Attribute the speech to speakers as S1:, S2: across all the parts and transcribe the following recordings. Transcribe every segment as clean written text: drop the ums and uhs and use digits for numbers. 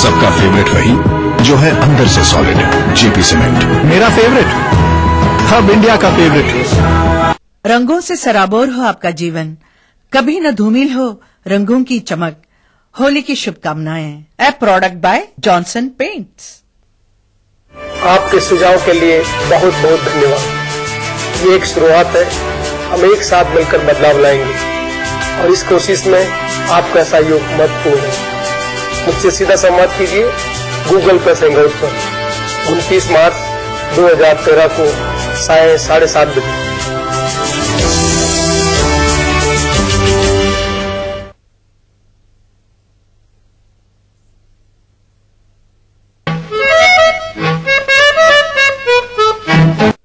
S1: सबका फेवरेट वही जो है अंदर से सॉलिड, जेपी सीमेंट।
S2: मेरा फेवरेट, अब इंडिया का फेवरेट।
S3: रंगों से सराबोर हो आपका जीवन, कभी न धूमिल हो रंगों की चमक। होली की शुभकामनाएं। ए प्रोडक्ट बाय जॉनसन पेंट्स।
S4: आपके सुझाव के लिए बहुत बहुत धन्यवाद। ये एक शुरुआत है, हम एक साथ मिलकर बदलाव लाएंगे और इस कोशिश में आपका सहयोग महत्वपूर्ण है। मुझसे सीधा संवाद कीजिए गूगल प्लस हैंगआउट पर 29 मार्च 2013 को 7:30 बजे।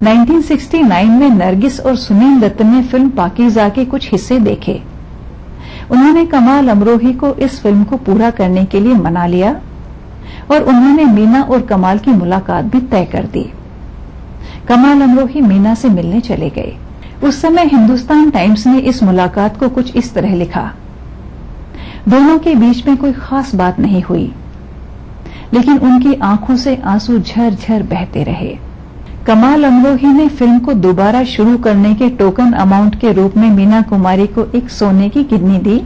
S5: सन 1969 में नरगिस और सुनील दत्त ने फिल्म पाकीज़ा के कुछ हिस्से देखे। उन्होंने कमाल अमरोही को इस फिल्म को पूरा करने के लिए मना लिया और उन्होंने मीना और कमाल की मुलाकात भी तय कर दी। कमाल अमरोही मीना से मिलने चले गए। उस समय हिंदुस्तान टाइम्स ने इस मुलाकात को कुछ इस तरह लिखा, दोनों के बीच में कोई खास बात नहीं हुई, लेकिन उनकी आंखों से आंसू झरझर बहते रहे। कमाल अमरोही ने फिल्म को दोबारा शुरू करने के टोकन अमाउंट के रूप में मीना कुमारी को एक सोने की किडनी दी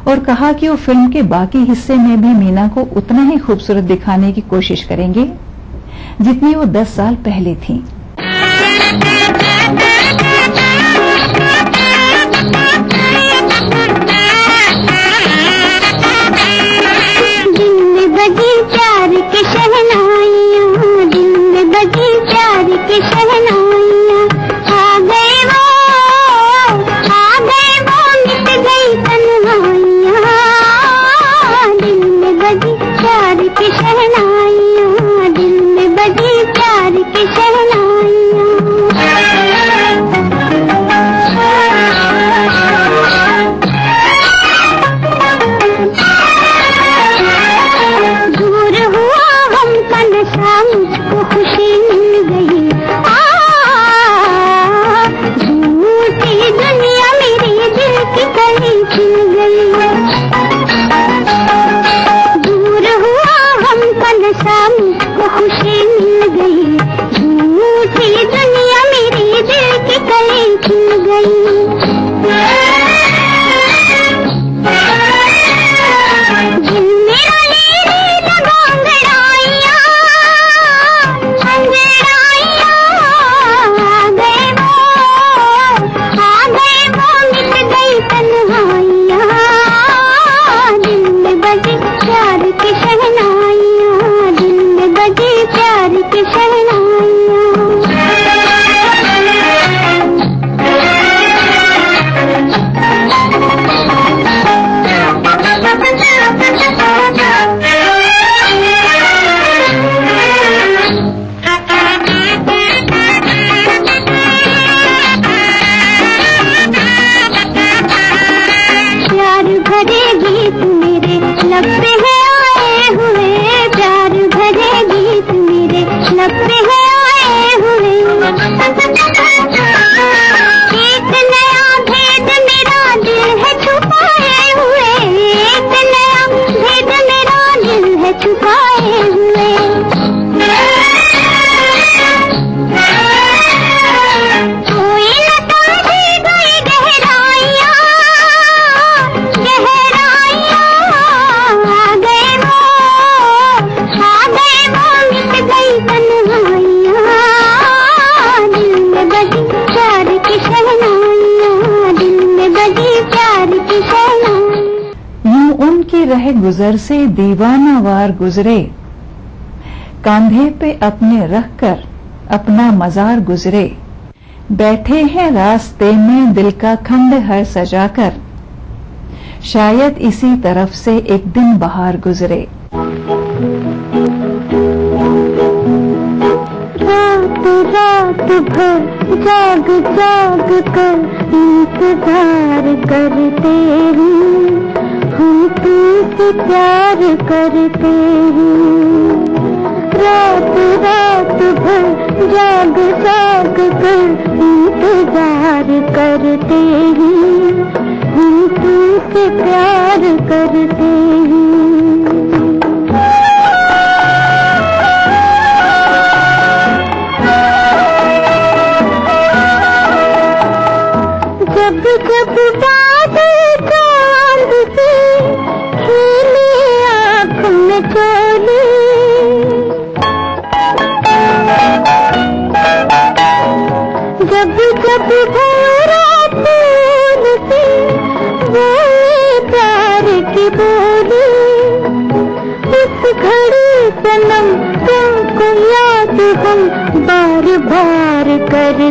S5: और कहा कि वो फिल्म के बाकी हिस्से में भी मीना को उतना ही खूबसूरत दिखाने की कोशिश करेंगे जितनी वो 10 साल पहले थी। रहे गुजर से दीवाना वार गुजरे, कांधे पे अपने रखकर अपना मजार गुजरे, बैठे हैं रास्ते में दिल का खंडहर सजाकर, शायद इसी तरफ से एक दिन बाहर गुजरे। रात भर जाग जाग कर इंतजार करते हैं, हम तुमसे प्यार करते हैं। रात रात भर जाग जाग कर इंतजार करते हैं, हम तुमसे प्यार करते हैं।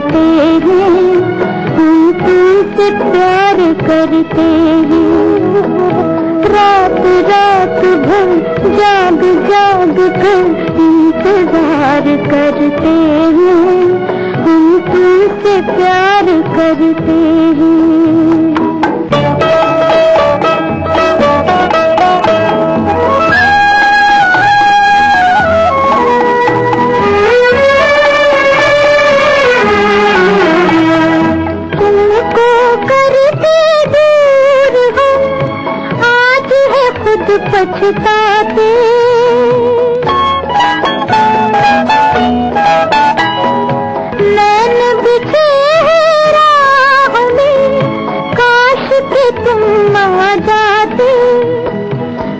S6: करते हैं, हम तुमसे प्यार करते हैं। रात रात भर जाग जाग कर इंतजार करते हैं, हम तुमसे प्यार करते हैं। पछताते नैन बिछे राह में, काश के तुम आ जाते।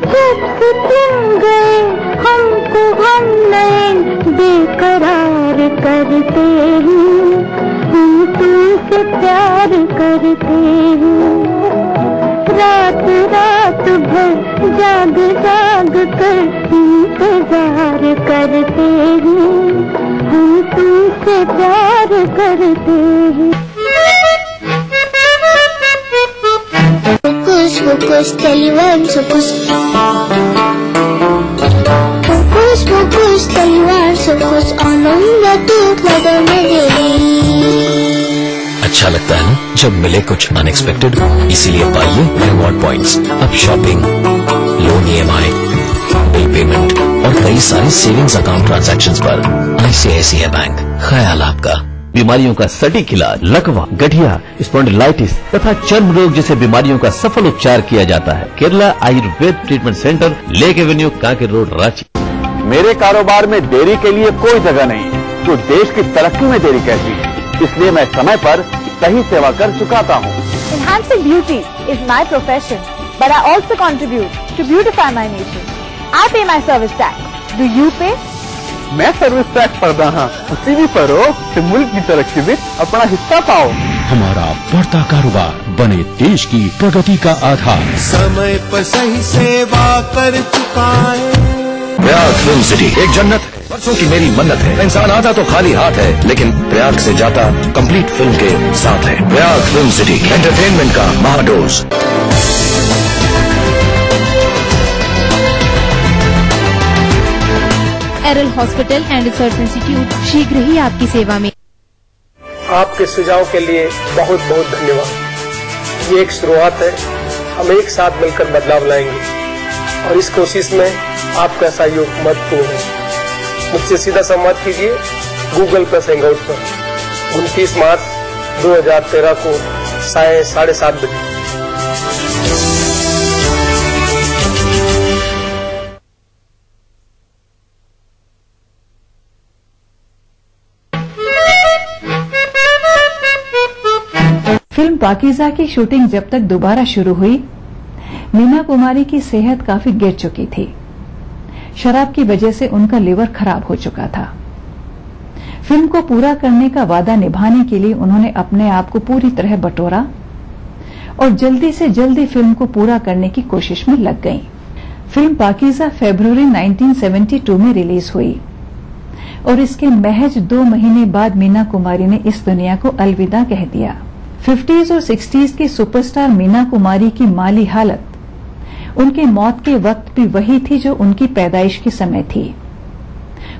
S6: जब से तुम गए हमको हम नैन बेकरार करते हैं, हम तुमसे प्यार करते हैं। रात रात भर जाग जाग कर इंतजार करते हैं, हम तुमसे प्यार करते हैं। Focus, focus, Taliban, focus. Focus, focus, Taliban, focus. आनंद दूध लगा मेरे।
S7: अच्छा लगता है ना जब मिले कुछ अनएक्सपेक्टेड, इसीलिए पाइए रिवॉर्ड पॉइंट्स। अब shopping, loan EMI, bill payment और कई सारे सेविंग्स अकाउंट ट्रांजैक्शंस पर ICICI बैंक। ख्याल आपका।
S2: बीमारियों का सटीक इलाज, लकवा, गठिया, स्पॉन्डिलाइटिस तथा चर्म रोग जैसे बीमारियों का सफल उपचार किया जाता है। Kerala Ayurveda treatment centre, lake avenue, Kanker road, Ranchi.
S8: मेरे कारोबार में देरी के लिए कोई जगह नहीं, जो देश की तरक्की में देरी कहती है, इसलिए मैं समय पर सही सेवा कर चुकाता हूँ।
S5: Enhancing beauty is my profession, but I also contribute to beautify my nation. I pay my service tax. Do you pay?
S8: मैं सर्विस टैक्स भरता हूँ, उसी भी भरो कि मुल्क की तरक्की में अपना हिस्सा पाओ।
S1: हमारा बढ़ता कारोबार बने देश की प्रगति का आधार।
S9: समय पर सही सेवा कर चुकाए।
S1: प्रयाग फिल्म सिटी एक जन्नत है, बरसों की मेरी मन्नत है। इंसान आता तो खाली हाथ है, लेकिन प्रयाग से जाता कंप्लीट फिल्म के साथ है। प्रयाग फिल्म सिटी एंटरटेनमेंट का महाडोज।
S10: एरल हॉस्पिटल एंड रिसर्च इंस्टीट्यूट शीघ्र ही आपकी सेवा में।
S4: आपके सुझाव के लिए बहुत बहुत धन्यवाद। ये एक शुरुआत है, हम एक साथ मिलकर बदलाव लाएंगे और इस कोशिश में आपका सहयोग महत्वपूर्ण है। मुझसे सीधा संवाद कीजिए गूगल प्लस हैंगआउट पर 29 मार्च 2013 को 7:30 बजे।
S5: फिल्म पाकीज़ा की शूटिंग जब तक दोबारा शुरू हुई, मीना कुमारी की सेहत काफी गिर चुकी थी। शराब की वजह से उनका लिवर खराब हो चुका था। फिल्म को पूरा करने का वादा निभाने के लिए उन्होंने अपने आप को पूरी तरह बटोरा और जल्दी से जल्दी फिल्म को पूरा करने की कोशिश में लग गईं। फिल्म पाकीज़ा फरवरी 1972 में रिलीज हुई और इसके महज 2 महीने बाद मीना कुमारी ने इस दुनिया को अलविदा कह दिया। 50s और 60s की सुपरस्टार मीना कुमारी की माली हालत उनके मौत के वक्त भी वही थी जो उनकी पैदाइश के समय थी।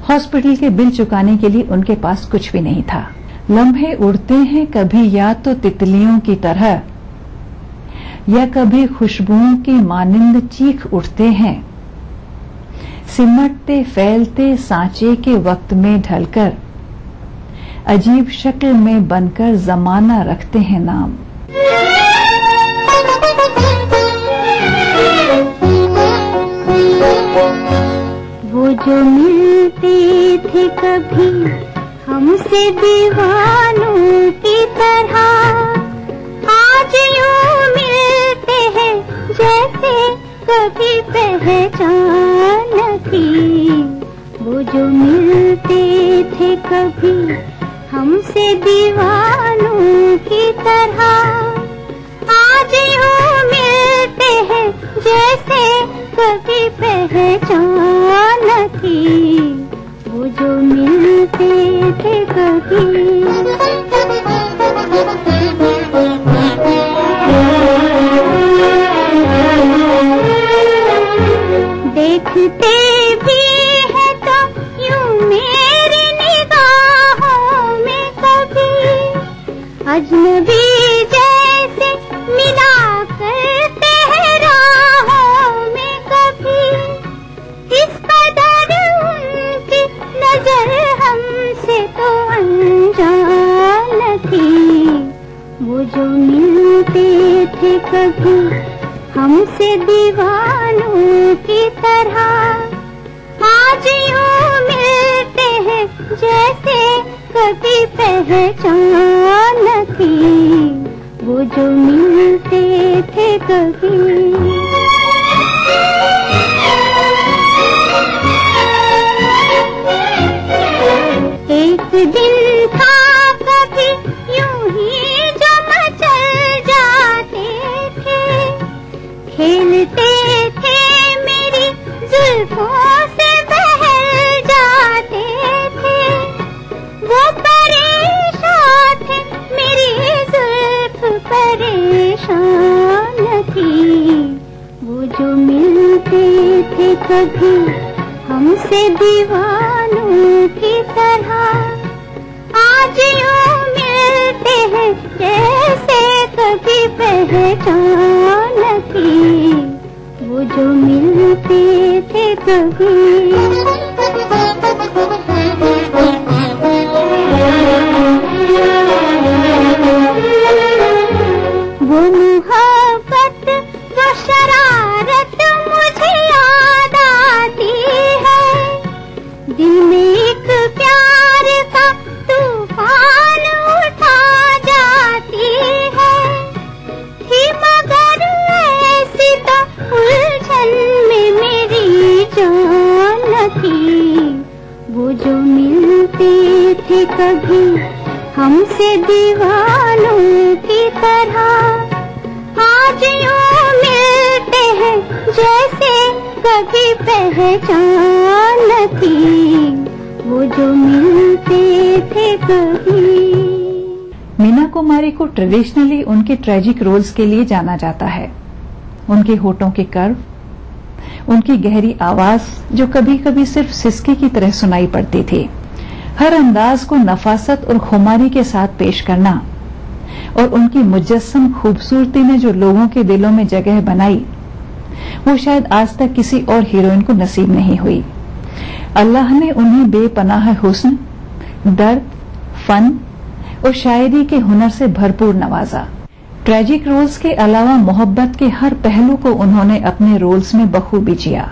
S5: हॉस्पिटल के बिल चुकाने के लिए उनके पास कुछ भी नहीं था। लम्हे उड़ते हैं कभी या तो तितलियों की तरह, या कभी खुशबुओं की मानिंद चीख उठते हैं। सिमटते फैलते सांचे के वक्त में ढलकर, अजीब शक्ल में बनकर जमाना रखते हैं नाम।
S6: वो जो मिलते थे कभी हमसे दीवानों की तरह, आज यूं मिलते हैं जैसे कभी पहचान थी। वो जो मिलते थे कभी हमसे दीवानों की तरह, आज यूं मिलते हैं जैसे कभी पहचान थी। वो जो मिलते थे कभी। कभी हमसे दीवानों की तरह, आज यूं मिलते हैं जैसे कभी पहचान न थी, वो जो मिलते थे कभी। एक दिन था कभी यूं ही जो मचल जाते थे, खेलते थे मेरी जुल्फों से बहल जाते थे, वो परेशान थे मेरी जुल्फ परेशान थी, वो जो मिलते थे कभी हमसे दीवानों की तरह, आज यूं मिलते हैं जैसे कभी पहचान थी, वो जो मिलते थे कभी। वो मोहब्बत वो शरारत मुझे याद आती है, दिल में एक प्यार का तूफान उठा जाती है, थी मगर ऐसी तो उलझन में मेरी जान थी, वो जो मिलते थे कभी हमसे दीवानों की तरह, आज यूं मिलते हैं जैसे कभी पहचान थी, वो जो मिलते थे कभी।
S5: मीना कुमारी को ट्रेडिशनली उनके ट्रेजिक रोल्स के लिए जाना जाता है। उनके होठों के कर्व, उनकी गहरी आवाज जो कभी कभी सिर्फ सिसके की तरह सुनाई पड़ती थी, हर अंदाज को नफासत और खुमारी के साथ पेश करना, और उनकी मुजस्सम खूबसूरती ने जो लोगों के दिलों में जगह बनाई, वो शायद आज तक किसी और हीरोइन को नसीब नहीं हुई। अल्लाह ने उन्हें बेपनाह हुस्न, दर्द, फन और शायरी के हुनर से भरपूर नवाजा। ट्रेजिक रोल्स के अलावा मोहब्बत के हर पहलू को उन्होंने अपने रोल्स में बखूबी जिया।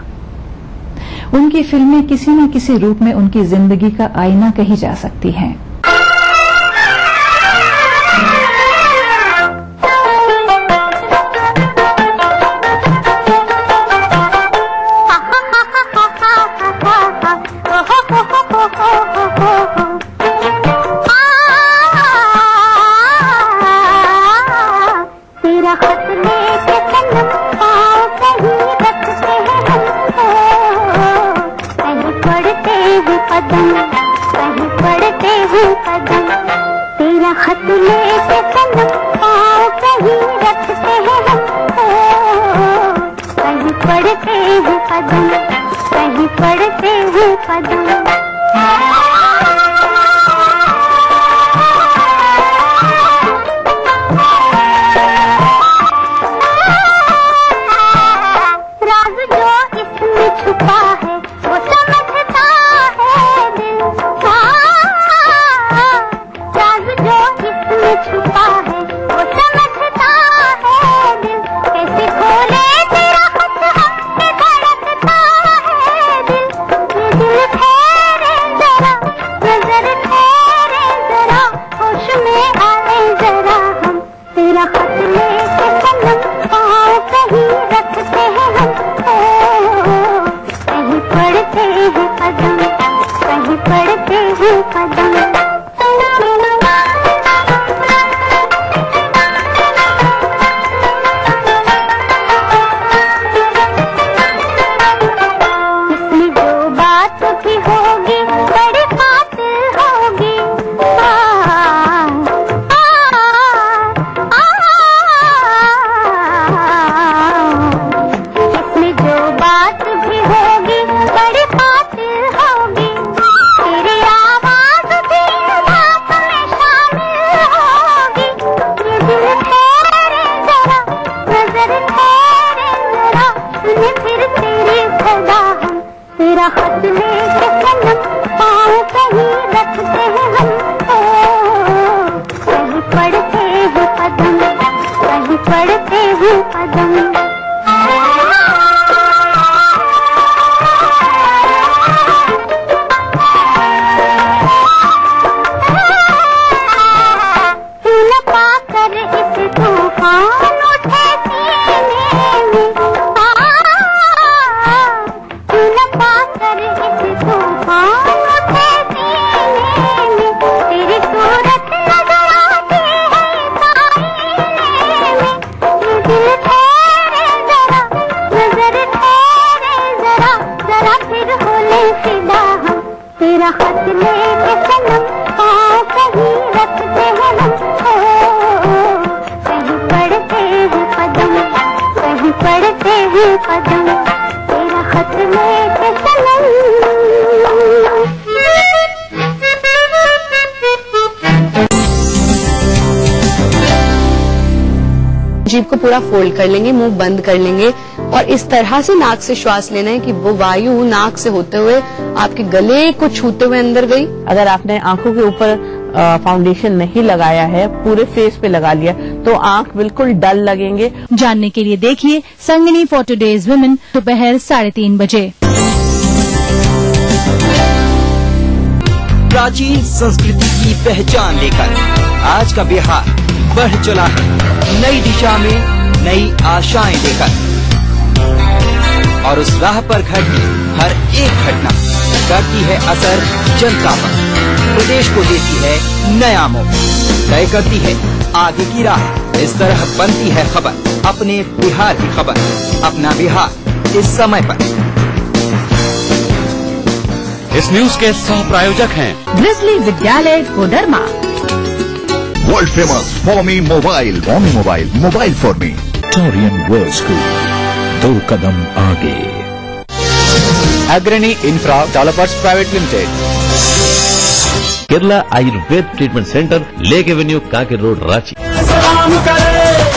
S5: उनकी फिल्में किसी न किसी रूप में उनकी जिंदगी का आईना कही जा सकती हैं।
S6: तेरा खत लेके सनम पाँव कहीं रखते हैं हम, कहीं पढ़ते हैं कदम, कहीं पढ़ते हैं कदम। राज जो इसमें छुपा है वो समझता है दिल, छुपा है वो समझता है दिल, कैसे खोले तेरा खत हमसे धड़कता है दिल, ये दिल है हैं कदम। तेरा खत लेके सनम पाँव कहीं रखते हैं हम, कहीं पढ़ते हैं कदम, कहीं पढ़ते हैं कदम, तेरा खत लेके सनम।
S11: जीभ को पूरा फोल्ड कर लेंगे, मुंह बंद कर लेंगे और इस तरह से नाक से श्वास लेना है कि वो वायु नाक से होते हुए आपके गले को छूते हुए अंदर गई।
S12: अगर आपने आंखों के ऊपर फाउंडेशन नहीं लगाया है, पूरे फेस पे लगा लिया, तो आंख बिल्कुल डल लगेंगे।
S10: जानने के लिए देखिए संगिनी फॉर टुडेज वुमेन दोपहर 3:30 बजे।
S13: प्राचीन संस्कृति की पहचान लेकर आज का बिहार बढ़ चला है नई दिशा में, नई आशाएं लेकर, और उस राह पर घटती हर एक घटना करती है असर जनता पर, प्रदेश को देती है नया मोड़, तय करती है आगे की राह। इस तरह बनती है खबर अपने बिहार की खबर, अपना बिहार इस समय पर।
S14: इस न्यूज के सह प्रायोजक हैं
S10: ग्रिजली विद्यालय Koderma,
S15: world famous Forme mobile, mobile for me, Torian world school, 2 कदम आगे।
S8: Agrani infra developers private limited,
S2: Kerala Ayurveda treatment centre, lake avenue, Kanker road, Ranchi.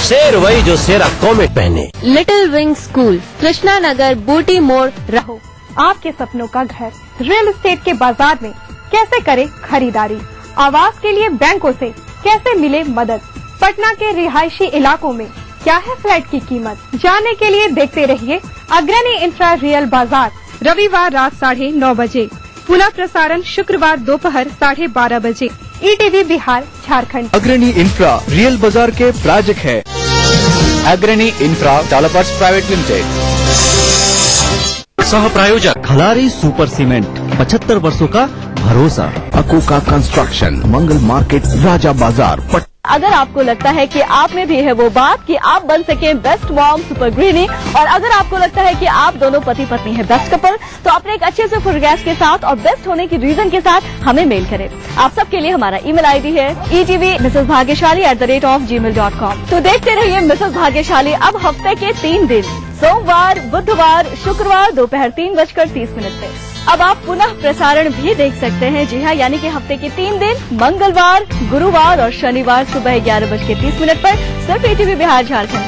S7: शेर वही जो शेरा कॉमेट पहने।
S10: Little wing school, Krishna Nagar, Booti Mor, रहो।
S16: आपके सपनों का घर रियल एस्टेट के बाजार में कैसे करें खरीदारी, आवास के लिए बैंकों से कैसे मिले मदद, पटना के रिहायशी इलाकों में क्या है फ्लैट की कीमत, जानने के लिए देखते रहिए अग्रणी इंफ्रा रियल बाजार, रविवार रात 9:30 बजे, पुनः प्रसारण शुक्रवार दोपहर 12:30 बजे, ETV बिहार झारखंड।
S8: अग्रणी इंफ्रा रियल बाजार के प्रायोजक है अग्रणी इंफ्रा डेवलपर्स प्राइवेट लिमिटेड।
S14: सह प्रायोजक
S17: खलारी सुपर सीमेंट, 75 वर्षों का भरोसा।
S15: अकोका कंस्ट्रक्शन, मंगल मार्केट, राजा बाजार।
S12: अगर आपको लगता है कि आप में भी है वो बात कि आप बन सके बेस्ट मॉम सुपर गृहिणी, और अगर आपको लगता है कि आप दोनों पति पत्नी है बेस्ट कपल, तो अपने एक अच्छे से फोटोग्राफ के साथ और बेस्ट होने की रीजन के साथ हमें मेल करें। आप सबके लिए हमारा ईमेल आईडी है etv@gmail.com। तो देखते रहिए मिसेस भाग्यशाली अब हफ्ते के 3 दिन, सोमवार, बुधवार, शुक्रवार दोपहर 3:30 पे। अब आप पुनः प्रसारण भी देख सकते हैं, जी हाँ, यानी कि हफ्ते के 3 दिन, मंगलवार, गुरुवार और शनिवार सुबह 11:30 पर सिर्फ ETV बिहार झारखंड।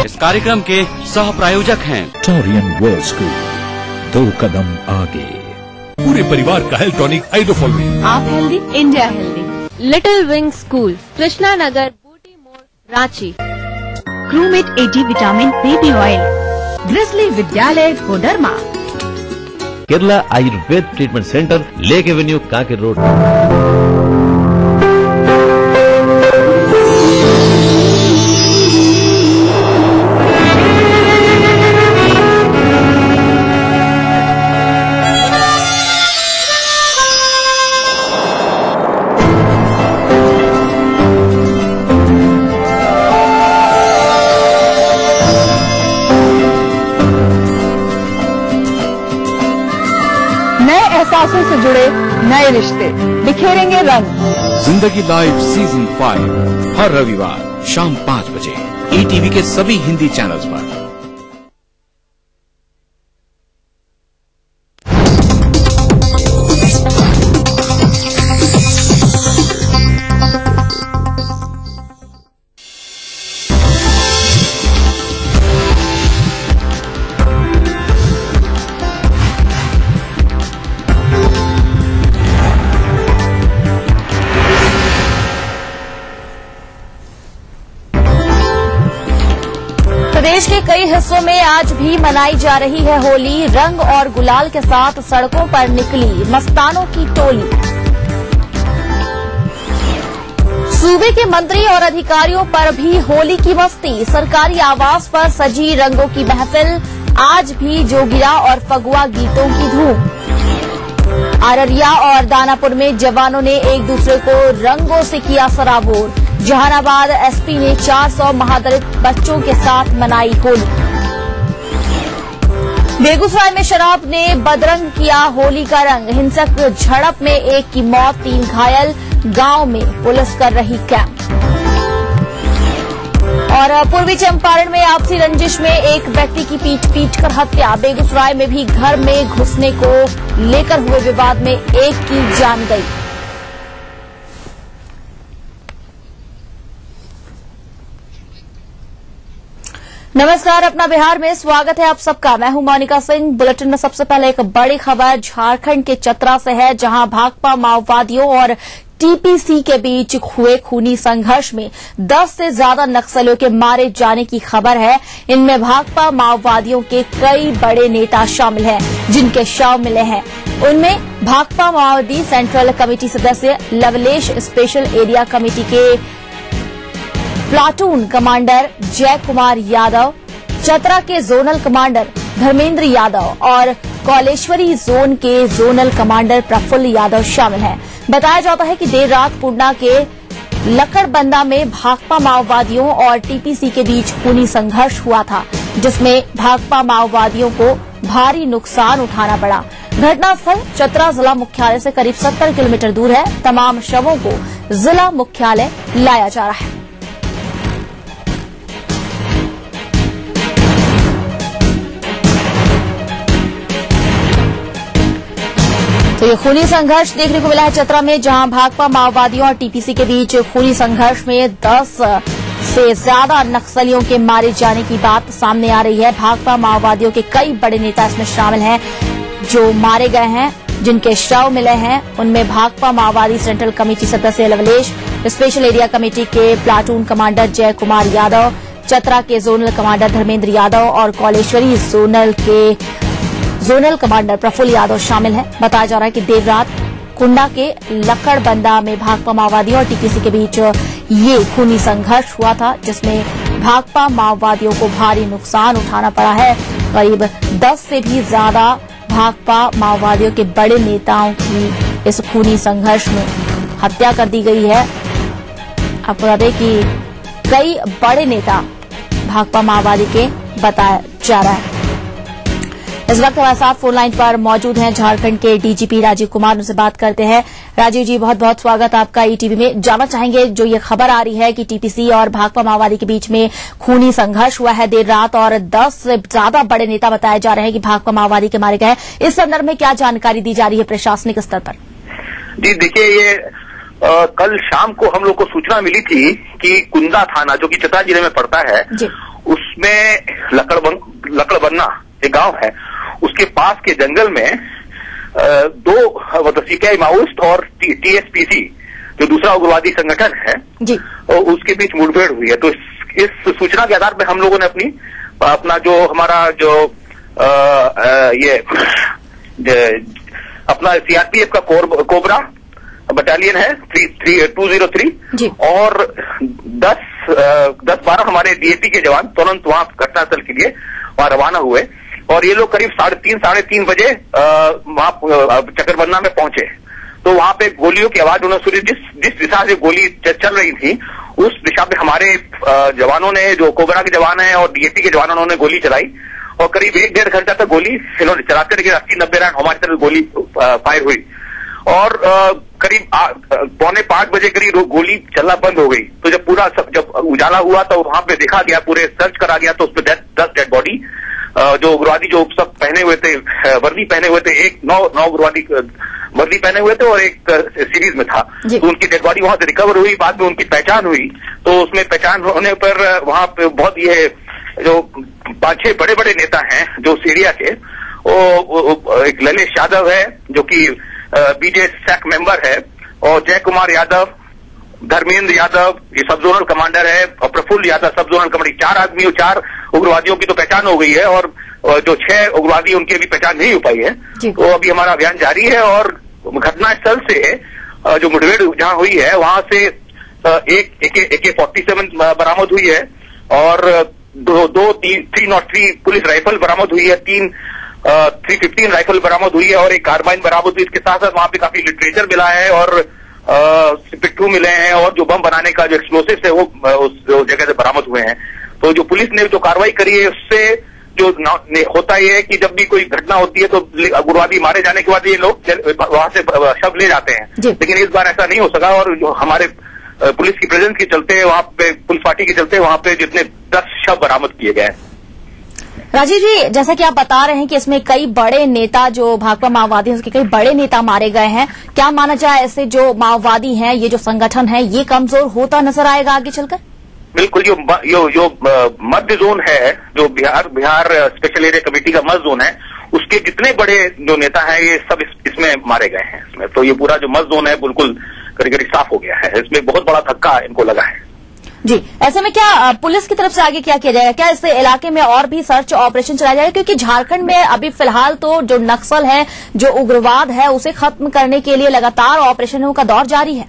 S14: इस कार्यक्रम के सह प्रायोजक हैं
S15: टोरियन वर्ल्ड स्कूल, 2 कदम आगे।
S14: पूरे परिवार का हेल्थ टॉनिक आइडोफॉल।
S10: आप healthy, India healthy. Little wing school, Krishna Nagar, Booti Mor, Ranchi. क्रूमेट 80 विटामिन बेबी ऑयल, ग्रिजली विद्यालय Koderma.
S2: Kerala Ayurveda treatment centre, lake avenue, Kanker road.
S5: एहसासों से जुड़े नए रिश्ते बिखेरेंगे रंग।
S14: जिंदगी लाइव सीजन 5 हर रविवार शाम 5 बजे ETV के सभी हिंदी चैनल्स पर।
S10: प्रदेश के कई हिस्सों में आज भी मनाई जा रही है होली। रंग और गुलाल के साथ सड़कों पर निकली मस्तानों की टोली। सूबे के मंत्री और अधिकारियों पर भी होली की मस्ती। सरकारी आवास पर सजी रंगों की महफिल। आज भी जोगिया और फगुआ गीतों की धूम। अररिया और दानापुर में जवानों ने एक दूसरे को रंगों से किया सराबोर। जहानाबाद एसपी ने 400 महादलित बच्चों के साथ मनाई होली। बेगूसराय में शराब ने बदरंग किया होली का रंग। हिंसक झड़प में एक की मौत, 3 घायल। गांव में पुलिस कर रही कैंप। और पूर्वी चंपारण में आपसी रंजिश में एक व्यक्ति की पीट कर हत्या। बेगूसराय में भी घर में घुसने को लेकर हुए विवाद में एक की जान गई। नमस्कार, अपना बिहार में स्वागत है आप सबका। मैं हूं मोनिका सिंह। बुलेटिन में सबसे पहले एक बड़ी खबर झारखंड के चतरा से है, जहां भाकपा माओवादियों और टीपीसी के बीच हुए खूनी संघर्ष में 10 से ज्यादा नक्सलियों के मारे जाने की खबर है। इनमें भाकपा माओवादियों के कई बड़े नेता शामिल हैं, जिनके शव मिले हैं। उनमें भाकपा माओवादी सेंट्रल कमेटी सदस्य लवलेश, स्पेशल एरिया कमेटी के प्लाटून कमांडर जय कुमार यादव, चतरा के जोनल कमांडर धर्मेंद्र यादव और कौलेश्वरी जोन के जोनल कमांडर प्रफुल्ल यादव शामिल हैं। बताया जाता है कि देर रात कुंडा के लकड़बंदा में भाकपा माओवादियों और टीपीसी के बीच खूनी संघर्ष हुआ था, जिसमें भाकपा माओवादियों को भारी नुकसान उठाना पड़ा। घटनास्थल चतरा जिला मुख्यालय से करीब 70 किलोमीटर दूर है। तमाम शवों को जिला मुख्यालय लाया जा रहा है। तो ये खूनी संघर्ष देखने को मिला है चतरा में, जहां भाकपा माओवादियों और टीपीसी के बीच खूनी संघर्ष में 10 से ज्यादा नक्सलियों के मारे जाने की बात सामने आ रही है। भाकपा माओवादियों के कई बड़े नेता इसमें शामिल हैं जो मारे गए हैं, जिनके शव मिले हैं। उनमें भाकपा माओवादी सेंट्रल कमेटी सदस्य लवलेश, स्पेशल एरिया कमेटी के प्लाटून कमांडर जय कुमार यादव, चतरा के जोनल कमांडर धर्मेंद्र यादव और कौलेश्वरी जोनल कमांडर प्रफुल्ल यादव शामिल हैं। बताया जा रहा है कि देर रात कुंडा के लकड़बंदा में भाकपा माओवादियों और टीपीसी के बीच ये खूनी संघर्ष हुआ था, जिसमें भाकपा माओवादियों को भारी नुकसान उठाना पड़ा है। करीब 10 से भी ज्यादा भाकपा माओवादियों के बड़े नेताओं की इस खूनी संघर्ष में हत्या कर दी गई है। आपको बता दें कि कई बड़े नेता भाकपा माओवादी के बताया जा रहा है। इस वक्त हमारे साथ फोन लाइन पर मौजूद हैं झारखंड के डीजीपी राजीव कुमार। उनसे बात करते हैं। राजीव जी, बहुत बहुत स्वागत आपका ईटीवी में। जानना चाहेंगे, जो ये खबर आ रही है कि टीपीसी और भाकपा माओवादी के बीच में खूनी संघर्ष हुआ है देर रात और 10 से ज्यादा बड़े नेता बताए जा रहे हैं कि भाकपा माओवादी के मारे गए। इस संदर्भ में क्या जानकारी दी जा रही है प्रशासनिक स्तर पर?
S18: जी देखिए, ये कल शाम को हम लोग को सूचना मिली थी कि कुंदा थाना, जो कि चतरा जिले में पड़ता है, उसमें लकड़बन्ना एक गांव है, उसके पास के जंगल में 2 सीपीआई माओइस्ट और टीएसपीसी, जो दूसरा उग्रवादी संगठन है, उसके बीच मुठभेड़ हुई है। तो इस सूचना के आधार पर हम लोगों ने अपना जो हमारा अपना सीआरपीएफ का कोबरा बटालियन है 203 और 10-12 हमारे डीएपी के जवान तुरंत वहां घटनास्थल के लिए वहां रवाना हुए और ये लोग करीब 3:30 बजे वहां चकरबन्ना में पहुंचे। तो वहां पे गोलियों की आवाज उन्होंने सुनी। जिस दिशा से गोली चल रही थी, उस दिशा में हमारे जवानों ने, जो कोबरा के जवान हैं और डीएपी के जवानों, उन्होंने गोली चलाई और करीब 1-1.5 घंटा तक गोली इन्होंने चलाते रहे। 80-90 राउंड हमारी तरफ गोली फायर हुई और करीब 4:45 बजे करीब गोली चलना बंद हो गई। तो जब उजाला हुआ तो वहां पे देखा गया, पूरे सर्च करा गया, तो उसमें 10 डेड बॉडी, जो उग्रवादी जो सब पहने हुए थे, वर्दी पहने हुए थे, एक 9 उग्रवादी वर्दी पहने हुए थे और एक सीरीज में था। तो उनकी डेड बॉडी वहां से रिकवर हुई। बाद में उनकी पहचान हुई, तो उसमें पहचान होने पर वहां पे बहुत ये जो 5-6 बड़े बड़े नेता हैं जो सीरिया के, वो एक ललेश यादव है जो कि बीजे सैक मेंबर है, और जय कुमार यादव, धर्मेंद्र यादव ये सब जोनल कमांडर है, और प्रफुल्ल यादव सब जोनल कमांडर। 4 आदमी, 4 उग्रवादियों की तो पहचान हो गई है और जो 6 उग्रवादी उनकी अभी पहचान नहीं हो पाई है। तो अभी हमारा अभियान जारी है और घटनास्थल से जो मुठभेड़ जहां हुई है वहां से एक AK-47 बरामद हुई है और दो 303 पुलिस राइफल बरामद हुई है, 315 राइफल बरामद हुई है और एक कार्बाइन बरामद हुई। इसके साथ साथ वहां पे काफी लिटरेचर मिला है और पिट्ठू मिले हैं और जो बम बनाने का जो एक्सप्लोसिव है वो उस जगह से बरामद हुए हैं। तो जो पुलिस ने जो कार्रवाई करी है उससे जो होता ये है कि जब भी कोई घटना होती है तो उग्रवादी मारे जाने के बाद ये लोग वहां से शव ले जाते हैं, लेकिन इस बार ऐसा नहीं हो सका और जो हमारे पुलिस की प्रेजेंस के चलते वहां पे पुलिस पार्टी के चलते वहां पे जितने 10 शव बरामद किए गए हैं।
S10: राजीव जी, जैसा कि आप बता रहे हैं कि इसमें कई बड़े नेता जो भाकपा माओवादी हैं उसके कई बड़े नेता मारे गए हैं, क्या माना जाए ऐसे जो माओवादी हैं, ये जो संगठन है, ये कमजोर होता नजर आएगा आगे चलकर?
S18: बिल्कुल, जो मध्य जोन है, जो बिहार स्पेशल एरिया कमेटी का मध्य जोन है, उसके जितने बड़े जो नेता हैं ये सब इसमें मारे गए हैं। इसमें तो ये पूरा जो मध्य जोन है बिल्कुल करीब साफ हो गया है। इसमें बहुत बड़ा धक्का इनको लगा है।
S10: जी, ऐसे में क्या पुलिस की तरफ से आगे क्या किया जाएगा? क्या इस इलाके में और भी सर्च ऑपरेशन चलाया जाएगा? क्योंकि झारखंड में अभी फिलहाल तो जो नक्सल है, जो उग्रवाद है, उसे खत्म करने के लिए लगातार ऑपरेशनों का दौर जारी है।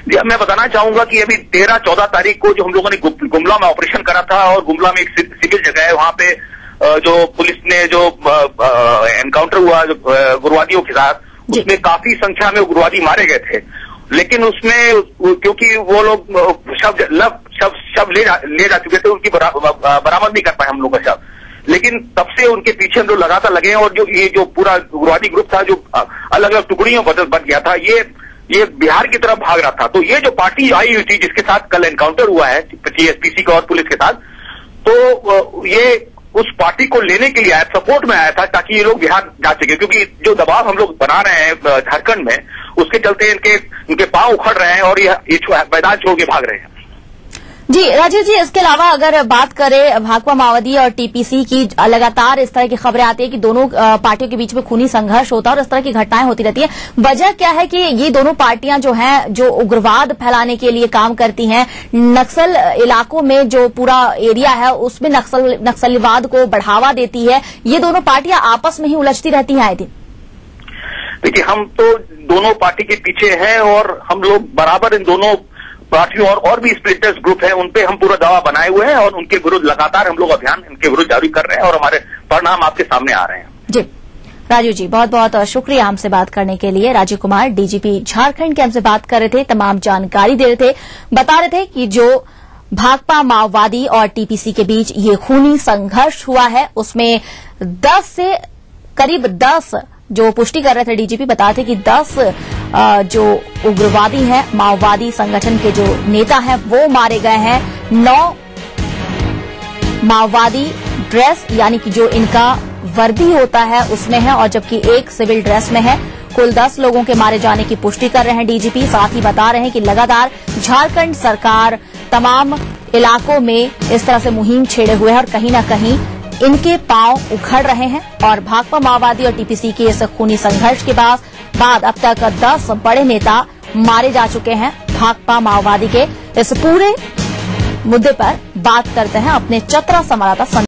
S18: जी, मैं बताना चाहूंगा कि अभी 13-14 तारीख को जो हम लोगों ने गुमला में ऑपरेशन करा था और गुमला में एक सिविल जगह है, वहां पे जो पुलिस ने जो एनकाउंटर हुआ उग्रवादियों के साथ, उसमें काफी संख्या में उग्रवादी मारे गए थे, लेकिन उसमें क्योंकि वो लोग शव ले जा चुके थे, उनकी बरामद नहीं कर पाए हम लोग का शव, लेकिन तब से उनके पीछे हम लोग लगातार लगे हैं और जो पूरा उग्रवादी ग्रुप था जो अलग अलग टुकड़ियों बन गया था, ये बिहार की तरफ भाग रहा था। तो ये जो पार्टी आई हुई थी जिसके साथ कल एनकाउंटर हुआ है TSPC का और पुलिस के साथ, तो ये उस पार्टी को लेने के लिए आया, सपोर्ट में आया था ताकि ये लोग बिहार जा सके, क्योंकि जो दबाव हम लोग बना रहे हैं झारखंड में, उसके चलते इनके पांव उखड़ रहे हैं और ये मैदान छोड़ के भाग रहे हैं।
S10: जी राजीव जी, इसके अलावा अगर बात करें भाकपा माओवादी और TPC की, लगातार इस तरह की खबरें आती है कि दोनों पार्टियों के बीच में खूनी संघर्ष होता है और इस तरह की घटनाएं होती रहती है। वजह क्या है कि ये दोनों पार्टियां जो हैं, जो उग्रवाद फैलाने के लिए काम करती हैं, नक्सल इलाकों में जो पूरा एरिया है उसमें नक्सलवाद को बढ़ावा देती है, ये दोनों पार्टियां आपस में ही उलझती रहती हैं आए दिन?
S18: देखिए, हम तो दोनों पार्टी के पीछे हैं और हम लोग बराबर इन दोनों पार्टियों और भी स्प्लिटर्स ग्रुप हैं उन पे हम पूरा दवा बनाए हुए हैं और उनके विरुद्ध लगातार हम लोग अभियान इनके विरुद्ध जारी कर रहे हैं और हमारे परिणाम आपके सामने आ रहे हैं।
S10: जी राजीव जी, बहुत बहुत शुक्रिया हमसे बात करने के लिए। राजीव कुमार DGP झारखंड के हमसे बात कर रहे थे, तमाम जानकारी दे रहे थे, बता रहे थे कि जो भाकपा माओवादी और TPC के बीच ये खूनी संघर्ष हुआ है उसमें 10 से करीब 10 जो पुष्टि कर रहे थे DGP, बता रहे थे कि 10 जो उग्रवादी हैं, माओवादी संगठन के जो नेता हैं वो मारे गए हैं। 9 माओवादी ड्रेस यानी कि जो इनका वर्दी होता है उसमें है और जबकि 1 सिविल ड्रेस में है। कुल 10 लोगों के मारे जाने की पुष्टि कर रहे हैं DGP। साथ ही बता रहे हैं कि लगातार झारखंड सरकार तमाम इलाकों में इस तरह से मुहिम छेड़े हुए है और कहीं न कहीं इनके पांव उखड़ रहे हैं और भाकपा माओवादी और TPC के इस खूनी संघर्ष के बाद अब तक 10 बड़े नेता मारे जा चुके हैं। भाकपा माओवादी के इस पूरे मुद्दे पर बात करते हैं अपने चतरा संवाददाता